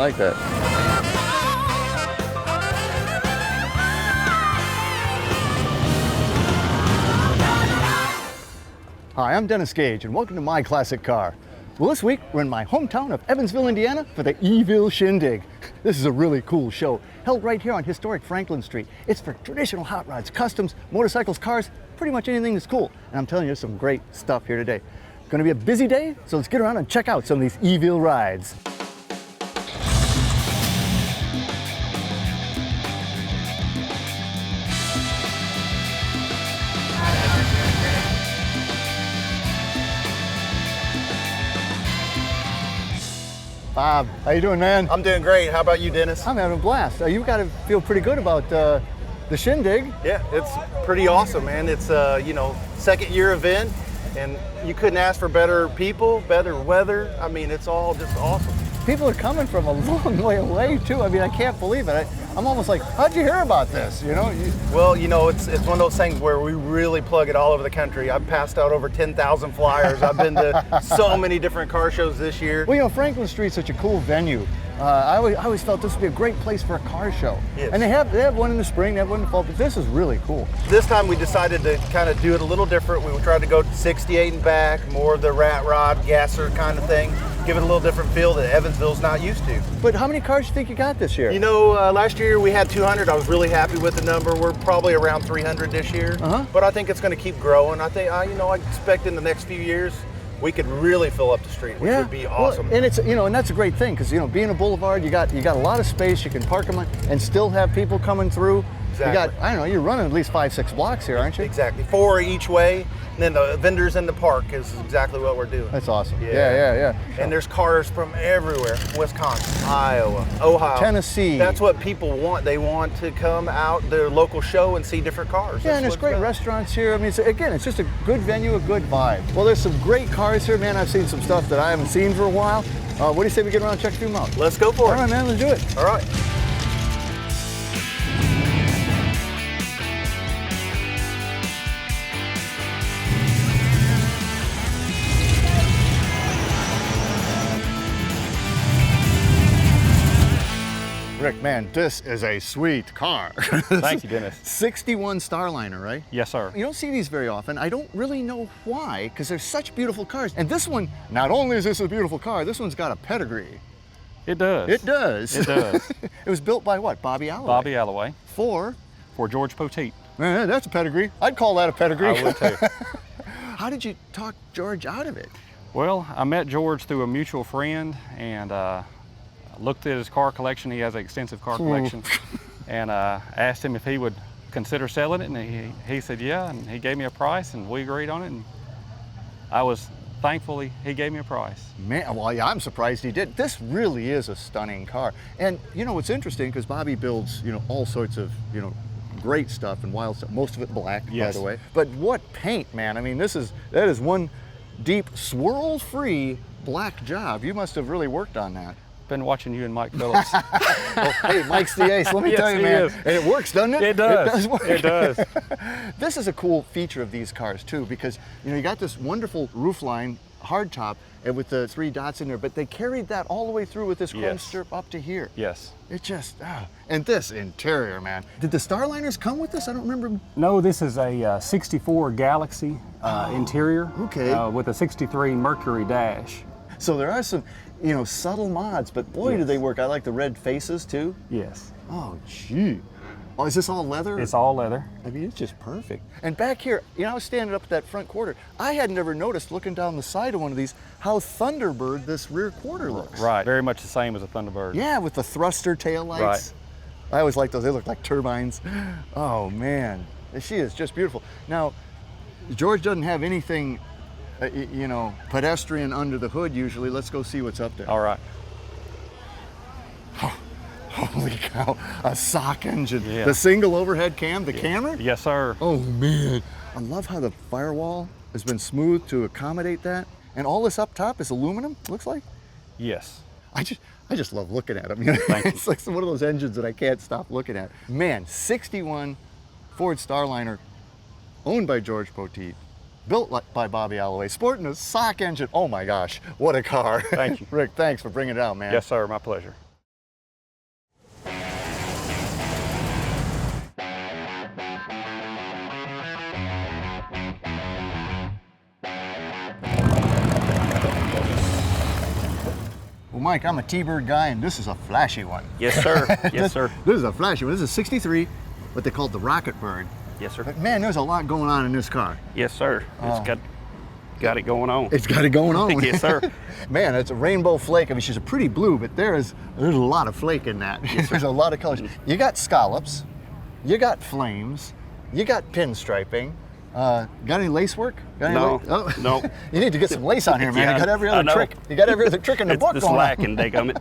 like that. Hi, I'm Dennis Gage, and welcome to My Classic Car. Well, this week we're in my hometown of Evansville, Indiana for the Eville Shindig. This is a really cool show, held right here on historic Franklin Street. It's for traditional hot rods, customs, motorcycles, cars, pretty much anything that's cool. And I'm telling you, there's some great stuff here today. It's gonna be a busy day, so let's get around and check out some of these Eville rides. Bob, how you doing, man? I'm doing great. How about you, Dennis? I'm having a blast. You got to feel pretty good about the Shindig. Yeah, it's pretty awesome, man. It's second year event, and you couldn't ask for better people, better weather. I mean, it's all just awesome. People are coming from a long way away too. I mean, I can't believe it. I'm almost like, how'd you hear about this? You know? Well, it's one of those things where we really plug it all over the country. I've passed out over 10,000 flyers. I've been to so many different car shows this year. Well, Franklin Street's such a cool venue. I always felt this would be a great place for a car show. Yes. And they have one in the spring, they have one in the fall, but this is really cool. This time we decided to kind of do it a little different. We tried to go 68 and back, more of the rat rod, gasser kind of thing. Give it a little different feel that Evansville's not used to. But how many cars do you think you got this year? Last year we had 200. I was really happy with the number. We're probably around 300 this year. But I think it's going to keep growing. I think, I expect in the next few years we could really fill up the street, which would be awesome. Well, and it's and that's a great thing because being a boulevard, you got a lot of space. You can park them and still have people coming through. Exactly. You're running at least 5-6 blocks here, aren't you? Exactly, 4 each way. And then the vendors in the park is exactly what we're doing. That's awesome. Yeah. And there's cars from everywhere: Wisconsin, Iowa, Ohio, Tennessee. That's what people want. They want to come out their local show and see different cars. Yeah, and there's great restaurants here. I mean, it's just a good venue, a good vibe. Well, there's some great cars here, man. I've seen some stuff that I haven't seen for a while. What do you say we get around and check a few out? Let's go for it. All right, man, let's do it. All right. Rick, man, this is a sweet car. Thank you, Dennis. 61 Starliner, right? Yes, sir. You don't see these very often. I don't really know why, because they're such beautiful cars. And this one, not only is this a beautiful car, this one's got a pedigree. It does. It does. It does. It was built by what? Bobby Alloway? Bobby Alloway. For George Poteet. That's a pedigree. I'd call that a pedigree. I would too. How did you talk George out of it? Well, I met George through a mutual friend and looked at his car collection. He has an extensive car collection. And asked him if he would consider selling it, and he said yeah, and he gave me a price, and we agreed on it, and I was thankful he gave me a price. Man, well, yeah, I'm surprised he did. This really is a stunning car. And it's interesting because Bobby builds, all sorts of, great stuff and wild stuff, most of it black, yes, by the way. But what paint, man. I mean, that is one deep, swirl-free black job. You must have really worked on that. Been watching you and Mike Phillips. Well, hey, Mike's the ace. Let me tell you, man. Is. And it works, doesn't it? It does. It does work. It does. This is a cool feature of these cars too, because you got this wonderful roofline, hardtop, and with the 3 dots in there, but they carried that all the way through with this chrome strip up to here. Yes. It just, and this interior, man. Did the Starliners come with this? I don't remember. No, this is a 64 Galaxy interior. Okay. With a 63 Mercury dash. So there are some, subtle mods, but boy, do they work. I like the red faces too. Yes. Oh, gee. Oh, is this all leather? It's all leather. I mean, it's just perfect. And back here, I was standing up at that front quarter. I had never noticed, looking down the side of one of these, how Thunderbird this rear quarter looks. Right, very much the same as a Thunderbird. Yeah, with the thruster tail lights. Right. I always like those. They look like turbines. Oh, man. She is just beautiful. Now, George doesn't have anything, pedestrian under the hood usually. Let's go see what's up there. All right. Holy cow, a sock engine. Yeah. The single overhead cam, the camera? Yes, sir. Oh man. I love how the firewall has been smoothed to accommodate that. And all this up top is aluminum, looks like? Yes. I just love looking at them. Thank you. It's like one of those engines that I can't stop looking at. Man, 61 Ford Starliner, owned by George Poteet, built by Bobby Alloway, sporting a sock engine. Oh my gosh, what a car. Thank you. Rick, thanks for bringing it out, man. Yes, sir, my pleasure. Mike, I'm a T-Bird guy, and this is a flashy one. Yes, sir. Yes, sir. This is a flashy one. This is a 63, what they called the Rocket Bird. Yes, sir. But man, there's a lot going on in this car. Yes, sir. It's got it going on. It's got it going on. Yes, sir. Man, it's a rainbow flake. I mean, she's a pretty blue, but there's a lot of flake in that. There's a lot of colors. You got scallops, you got flames, you got pinstriping. Got any lace work? Got any No, oh. no. You need to get some lace on here, man. Yeah, you got every I other know. trick. You got every other trick in the book It's going on. lacking, they come it.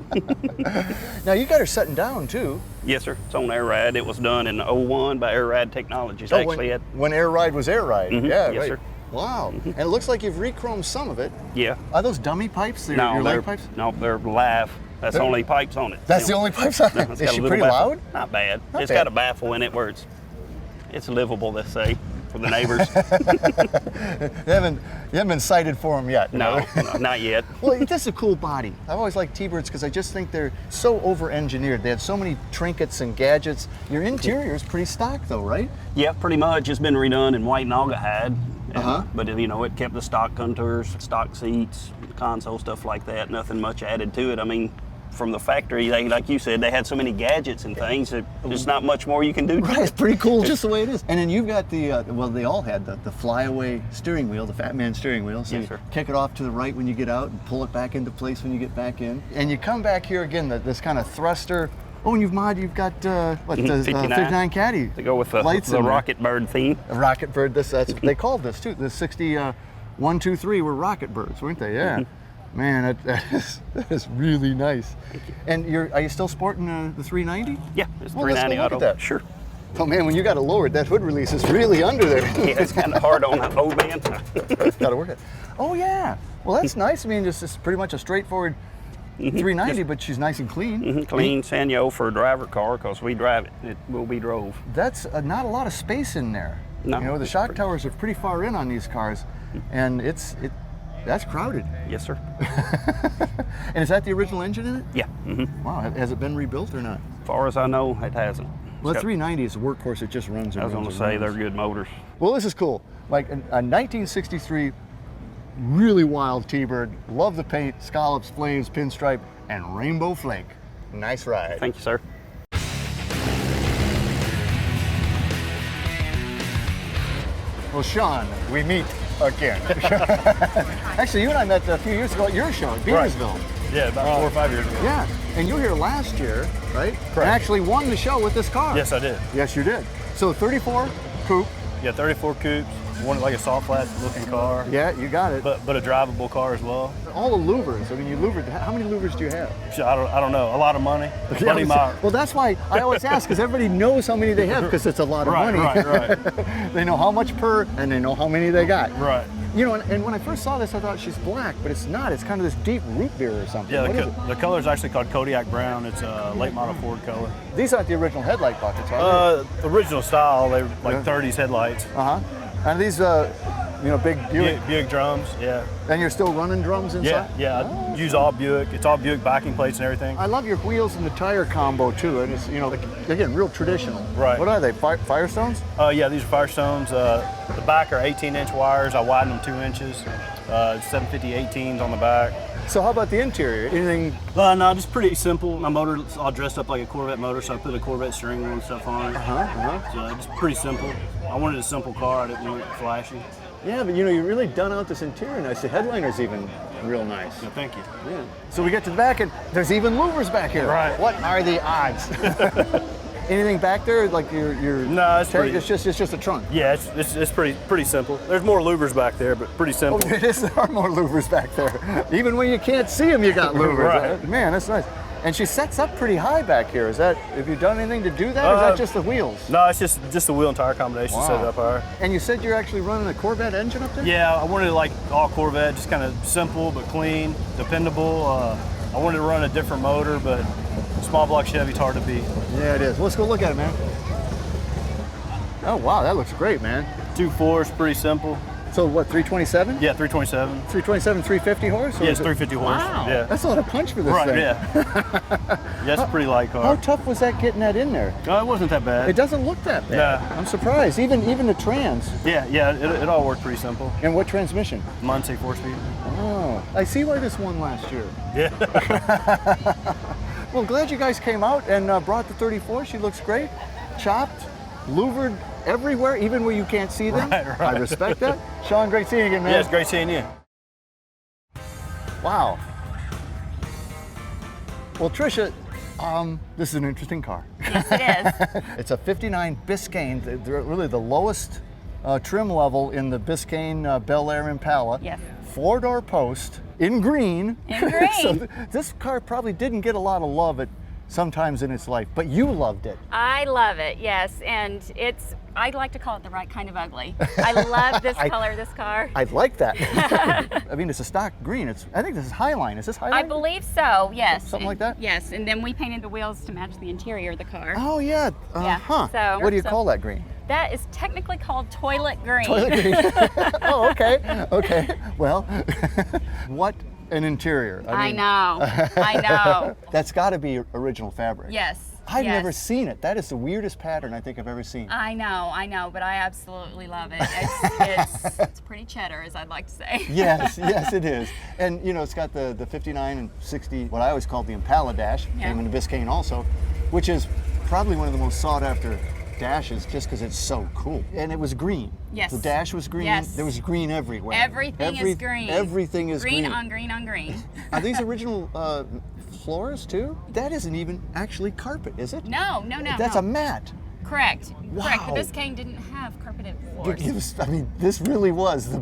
Now you got her setting down too. Yes, sir. It's on Air Ride. It was done in '01 by Air Ride Technologies. Actually, when Air Ride was Air Ride. Mhm. Yeah, Yes, right. sir. Wow. And it looks like you've re-chromed some of it. yeah. Are those dummy pipes? No, your they're leg pipes? no, they're live. That's the only pipes on it. That's the only pipes on it. It's Is got a she little pretty baffle. loud? Not bad. Not It's bad. got a baffle in it where it's livable, let's say, for the neighbors. You haven't been cited for them yet. no, not yet. Well, this is a cool body. I've always liked T-Birds because I just think they're so over-engineered. They have so many trinkets and gadgets. Your interior is pretty stock though, right? Yeah, pretty much. It's been redone in white Naugahyde. Uh-huh. But it kept the stock contours, stock seats, console, stuff like that. Nothing much added to it. I mean, from the factory, like you said, they had so many gadgets and things that there's not much more you can do. Right, it's pretty cool just the way it is. And then you've got the, well, they all had the flyaway steering wheel, the Fat Man steering wheel. So Yes, you sir. kick it off to the right when you get out and pull it back into place when you get back in. And you come back here again, this kind of thruster. Oh, and you've got, the 59 Caddy. To go with the lights in there. Rocket Bird theme. A Rocket Bird, that's what they called this too. The 60, 1, 2, 3 were Rocket Birds, weren't they? Yeah. Man, that is really nice. And are you still sporting the 390? Yeah, it's Well, let's go 390 look auto. at that. Sure. Oh man, when you got it lowered, that hood release is really under there. Yeah, it's kind of hard on that old man. Got to work it. Oh yeah. Well, that's nice. I mean, it's pretty much a straightforward 390, but she's nice and clean. Clean Sanyo for a driver car because we drive it. It will be drove. That's not a lot of space in there. No, You know, the it's shock pretty- towers are pretty far in on these cars, and that's crowded. Yes, sir. And is that the original engine in it? Yeah. Wow. Has it been rebuilt or not? As far as I know, it hasn't. Well, the It's got- 390 is a workhorse. It just runs and I was runs going to and say runs. they're good motors. Well, this is cool. Like a 1963, really wild T-Bird. Love the paint, scallops, flames, pinstripe, and rainbow flake. Nice ride. Thank you, sir. Well, Sean, we meet again. Actually, you and I met a few years ago at your show at Beaversville. Yeah, about 4 or 5 years ago. Yeah, and you were here last year, right? Correct. And actually won the show with this car. Yes, I did. Yes, you did. So 34 coupe. Yeah, 34 coupes, one like a soft flat looking car, Yeah, you got it. but a drivable car as well. All the louvers. I mean, you louvered. How many louvers do you have? I don't know, a lot of money. Buddy mile. Well, that's why I always ask, because everybody knows how many they have, because it's a lot of Right, money. right. They know how much per, and they know how many they got. Right. You know, and when I first saw this, I thought she's black, but it's not. It's kind of this deep root beer or something. Yeah, What is it? the color is actually called Kodiak Brown. It's a late model Ford color. These aren't the original headlight buckets, are Original style, they were like Yeah. 30s headlights. they? Uh-huh. And these, big Buick. Buick drums, yeah. And you're still running drums inside? Yeah, I use all Buick. It's all Buick backing plates and everything. I love your wheels and the tire combo, too. And it's, again, real traditional. Right. What are they, Firestones? Yeah, these are Firestones. The back are 18-inch wires. I widen them 2 inches. 750 18s on the back. So how about the interior? Anything? No, just pretty simple. My motor's all dressed up like a Corvette motor, so I put a Corvette steering wheel and stuff on it. So just pretty simple. I wanted a simple car. I didn't want it flashy. Yeah, but you really done out this interior nice. The headliner's even real nice. So thank you. Yeah. So we get to the back, and there's even louvers back here. Right. What are the odds? Anything back there, like your No, it's tank? pretty. It's just a trunk. Yeah, it's pretty simple. There's more louvers back there, but pretty simple. Oh, there are more louvers back there. Even when you can't see them, you got louvers. Right. Man, that's nice. And she sets up pretty high back here. Have you done anything to do that, or is that just the wheels? No, it's just the wheel and tire combination set up higher. And you said you're actually running a Corvette engine up there? Yeah, I wanted like all Corvette, just kind of simple but clean, dependable. I wanted to run a different motor, but small block Chevy's hard to beat. Yeah, it is. Let's go look at it, man. Oh, wow, that looks great, man. 2.4 is pretty simple. It's So what, 327? Yeah, 327. 327, 350 horse? Or Yeah, is it's it- 350 horse. Wow, Yeah. that's a lot of punch for this Right, thing. yeah. That's a pretty light How car. tough was that getting that in there? No, it wasn't that bad. It doesn't look that bad. No. I'm surprised. Even the trans. Yeah, it all worked pretty simple. And what transmission? Muncie 4-speed. Oh, I see why this won last year. Yeah. Well, glad you guys came out and brought the 34. She looks great. Chopped, louvered everywhere, even where you can't see them. Right. I respect that. Sean, great seeing you again, man. Yeah, it's great seeing you. Wow. Well, Tricia, this is an interesting car. Yes, it is. It's a 59 Biscayne, really the lowest trim level in the Biscayne Bel Air Impala. Yes. Four-door post in green. In green. So this car probably didn't get a lot of love sometimes in its life, but you loved it. I love it, yes, and I like to call it the right kind of ugly. I love this color of this car. I'd like that. I mean, it's a stock green. I think this is Highline. Is this Highline? I believe so, yes. Something like that? Yes, and then we painted the wheels to match the interior of the car. Oh, yeah. Yeah, Huh. so- What do you call that green? That is technically called toilet green. Toilet green. Oh, okay. Okay. Well, what an interior. I know. That's got to be original fabric. Yes. I've yes. never seen it. That is the weirdest pattern I think I've ever seen. I know, but I absolutely love it. It's pretty cheddar, as I'd like to say. Yes, yes, it is. And you know, it's got the 59 and 60, what I always called the Impala dash, Yeah. came in the Biscayne also, which is probably one of the most sought after dashes just because it's so cool. And it was green. Yes. The dash was green. Yes. There was green everywhere. Everything is green. Everything is green. Green on green on green. Are these original floors too? That isn't even actually carpet, is it? No. That's a mat. Correct. Wow. Correct. The Biscayne didn't have carpeted floors. I mean, this really was the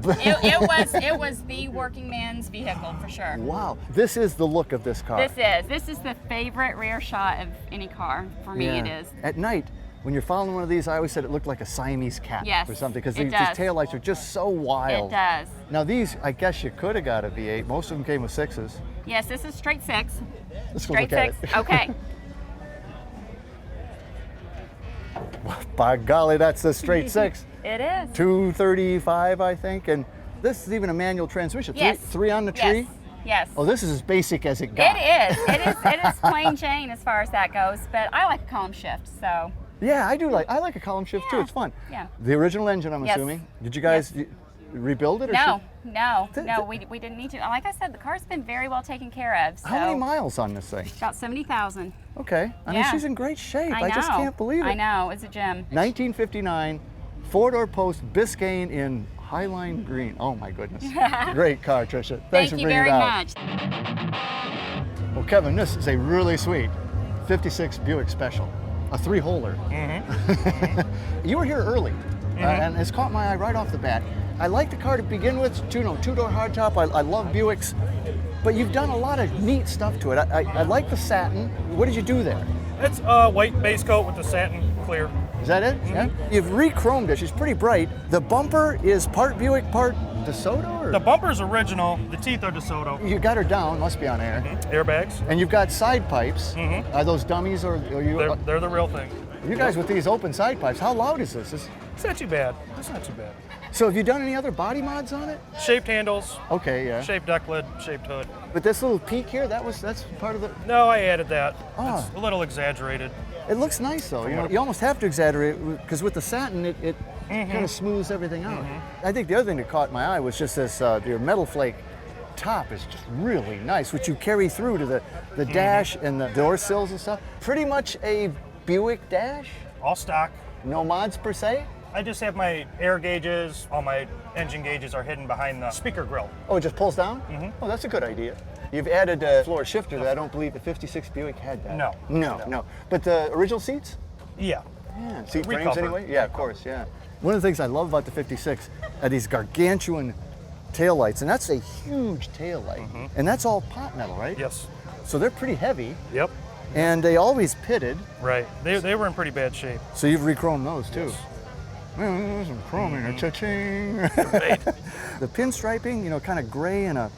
It was the working man's vehicle for sure. Wow. This is the look of this car. This is the favorite rear shot of any car. For me, it is. At night, when you're following one of these, I always said it looked like a Siamese cat Yes, or something because it these does. taillights are just so wild. It does. Now these, I guess you could have got a V8. Most of them came with 6s. Yes, this is straight six. Let's go Straight look at six. it. Okay. By golly, that's a straight 6. It is. 235, I think. And this is even a manual transmission. Yes. Three on the tree? Yes. Oh, this is as basic as it got. It is. It is plain Jane as far as that goes, but I like a column shift, so. Yeah, I like a column shift too. Yeah. It's fun. Yeah. The original engine, I'm Yes. assuming. Did you guys rebuild it? Or No, Th- we didn't need to. Like I said, the car's been very well taken care of. So How many miles on this thing? About 70,000. Okay. I mean, Yeah. she's in great shape. I know. I just can't believe it. I know. It's a gem. 1959, four-door post Biscayne in Highline green. Oh my goodness. Great car, Tricia. Thanks Thank for you bringing very it out. much. Well, Kevin, this is a really sweet 56 Buick Special, a 3-holer. You were here early, and it's caught my eye right off the bat. I like the car to begin with, two-door hardtop. I love Buicks, but you've done a lot of neat stuff to it. I like the satin. What did you do there? It's white base coat with the satin clear. Is that it? Yeah. You've re-chromed it. She's pretty bright. The bumper is part Buick, part DeSoto? Or? The bumper's original, the teeth are DeSoto. You got her down, must be on air. Airbags, And you've got side pipes. Are those dummies or you? they're the real thing. You guys with these open side pipes, how loud is this? It's not too bad. It's not too bad. So have you done any other body mods on it? Shaped handles, Okay, yeah. shaped deck lid, shaped hood. But this little peak here, that's part of the. No, I added that. Ah. It's a little exaggerated. It looks nice though. You almost have to exaggerate because with the satin, it kind of smooths everything out. I think the other thing that caught my eye was just this. Your metal flake top is just really nice, which you carry through to the dash and the door sills and stuff. Pretty much a Buick dash. All stock. No mods per se. I just have my air gauges, all my engine gauges are hidden behind the speaker grill. Oh, it just pulls down? Oh, that's a good idea. You've added a floor shifter that I don't believe the 56 Buick had that. No. But the original seats? Yeah. Yeah, seat frames Recovered. anyway? Yeah, of course, yeah. One of the things I love about the 56 are these gargantuan taillights, and that's a huge taillight. And that's all pot metal, right? Yes. So they're pretty heavy, Yep. and they always pitted, Right. They were in pretty bad shape. so you've re-chromed those too. Yes. Well, there's some chrome in there, cha-ching. The pinstriping, kind of gray and a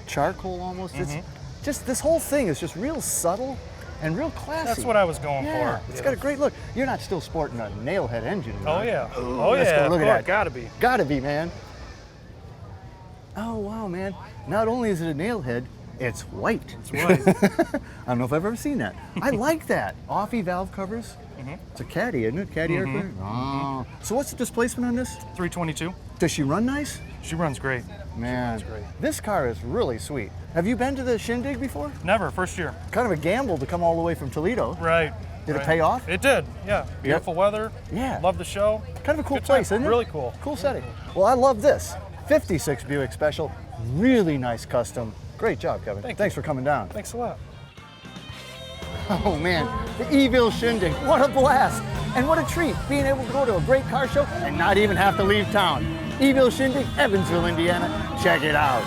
charcoal almost. It's just, this whole thing is just real subtle and real classy. That's what I was going Yeah, for. it's got a great look. You're not still sporting a nailhead engine. Oh right? yeah. Ooh, Oh let's yeah. go look of at course, that. Gotta be. Gotta be, man. Oh, wow, man. Not only is it a nail head, it's white. It's white. I don't know if I've ever seen that. I like that. Offie valve covers. It's a Caddy, isn't it? Caddy airplane? Oh. So what's the displacement on this? 322. Does she run nice? She runs great. Man, She runs great. this car is really sweet. Have you been to the Shindig before? Never, first year. Kind of a gamble to come all the way from Toledo. Right. Did it right. pay off? It did, yeah. Beautiful weather. Yeah. Love the show. Kind of a cool Good time. place, isn't it? Really cool. Cool setting. Well, I love this. 56 Buick Special. Really nice custom. Great job, Kevin. Thanks for coming down. Thanks a lot. Oh man, the Eville Shindig, what a blast! And what a treat, being able to go to a great car show and not even have to leave town. Eville Shindig, Evansville, Indiana, check it out.